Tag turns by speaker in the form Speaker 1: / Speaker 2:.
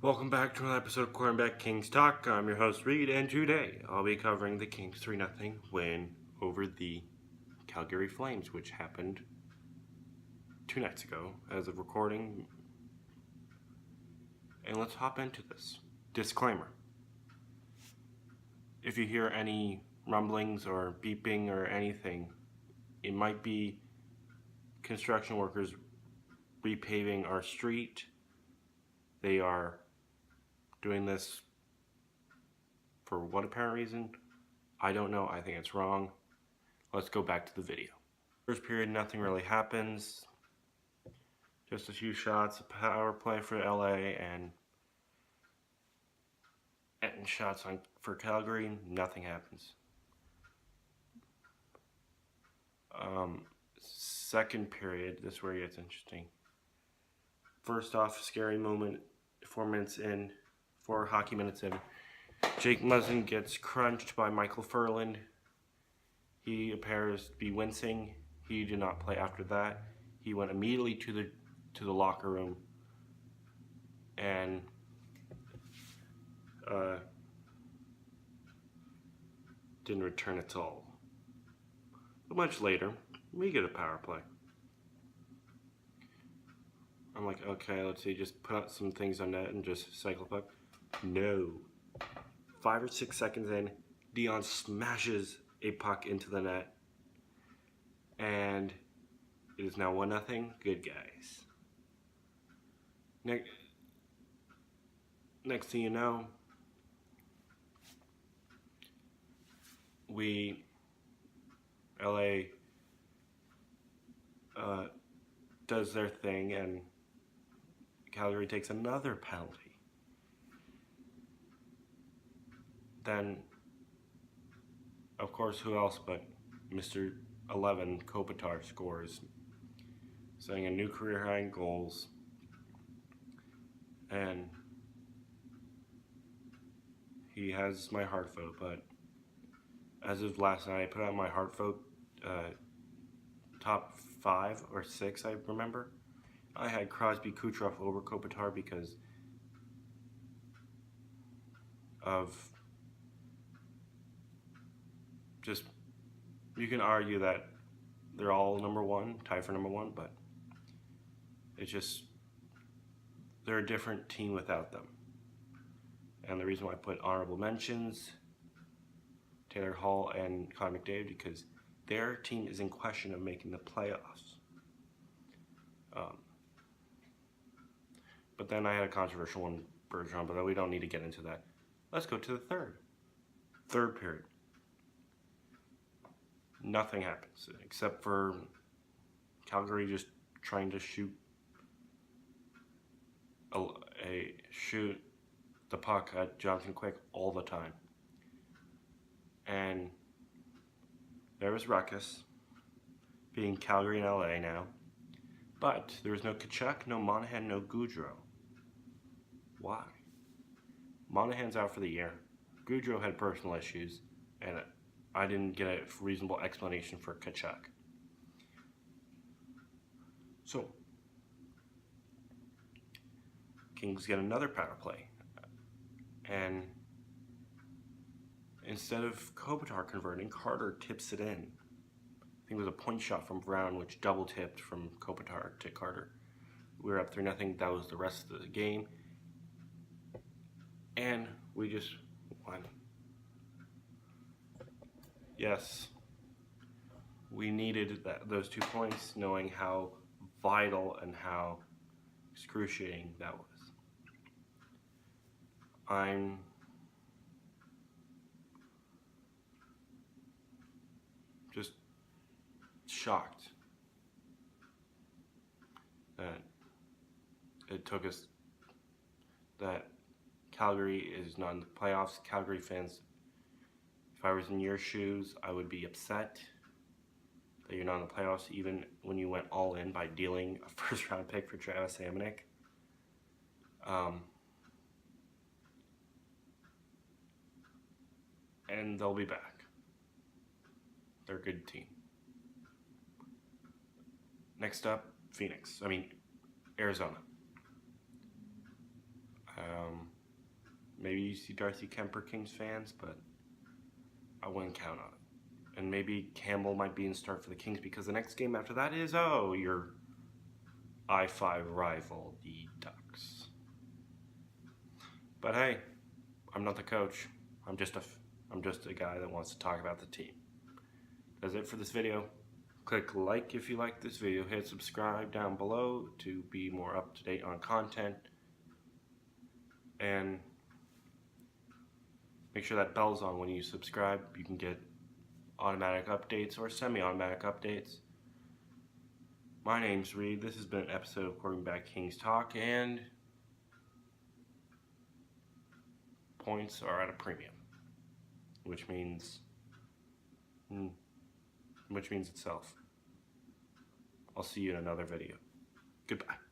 Speaker 1: Welcome back to another episode of Quarterback Kings Talk. I'm your host Reed, and today I'll be covering the Kings 3-0 win over the Calgary Flames, which happened 2 nights ago as of recording. And let's hop into this. Disclaimer. If you hear any rumblings or beeping or anything, it might be construction workers repaving our street. They are doing this for what apparent reason? I don't know. I think it's wrong. Let's go back to the video. First period, nothing really happens. Just a few shots, a power play for LA, and shots for Calgary. Nothing happens. Second period, this is where it gets interesting. First off, scary moment, 4 hockey minutes in. Jake Muzzin gets crunched by Michael Furland. He appears to be wincing. He did not play after that. He went immediately to the locker room and didn't return at all. But much later, we get a power play. I'm like, okay, let's see, just put out some things on net and just cycle puck. No. 5 or 6 seconds in, Dion smashes a puck into the net. And it is now 1-0. Good guys. Next thing you know, LA does their thing, and Calgary takes another penalty. Then, of course, who else but Mr. 11 Kopitar scores, setting a new career high in goals. And he has my heart vote, but as of last night, I put out my heart vote top 5 or 6, I remember. I had Crosby Kucherov over Kopitar because of just, you can argue that they're all number 1, tied for number 1, but it's just, they're a different team without them. And the reason why I put honorable mentions, Taylor Hall and Connor McDavid, because their team is in question of making the playoffs. But then I had a controversial one, Bergeron, but we don't need to get into that. Let's go to the third period. Nothing happens except for Calgary just trying to shoot the puck at Jonathan Quick all the time. And there was ruckus, being Calgary and LA now. But there was no Tkachuk, no Monahan, no Gaudreau. Why? Monahan's out for the year. Gaudreau had personal issues, and I didn't get a reasonable explanation for Tkachuk. So, Kings get another power play. And instead of Kopitar converting, Carter tips it in. I think it was a point shot from Brown, which double tipped from Kopitar to Carter. We were up 3-0. That was the rest of the game. And we just won. Yes, we needed those 2 points, knowing how vital and how excruciating that was. I'm just shocked that it took us, that Calgary is not in the playoffs. Calgary fans, if I was in your shoes, I would be upset that you're not in the playoffs, even when you went all in by dealing a first-round pick for Travis Hamonic. And they'll be back. They're a good team. Next up, Arizona. Maybe you see Darcy Kemper Kings fans, but I wouldn't count on it. And maybe Campbell might be in start for the Kings because the next game after that is, your I-5 rival, the Ducks. But hey, I'm not the coach. I'm just a guy that wants to talk about the team. That's it for this video. Click like if you like this video. Hit subscribe down below to be more up to date on content. And make sure that bell's on when you subscribe. You can get automatic updates or semi-automatic updates. My name's Reed. This has been an episode of Quarterback Kings Talk, and points are at a premium, which means itself. I'll see you in another video. Goodbye.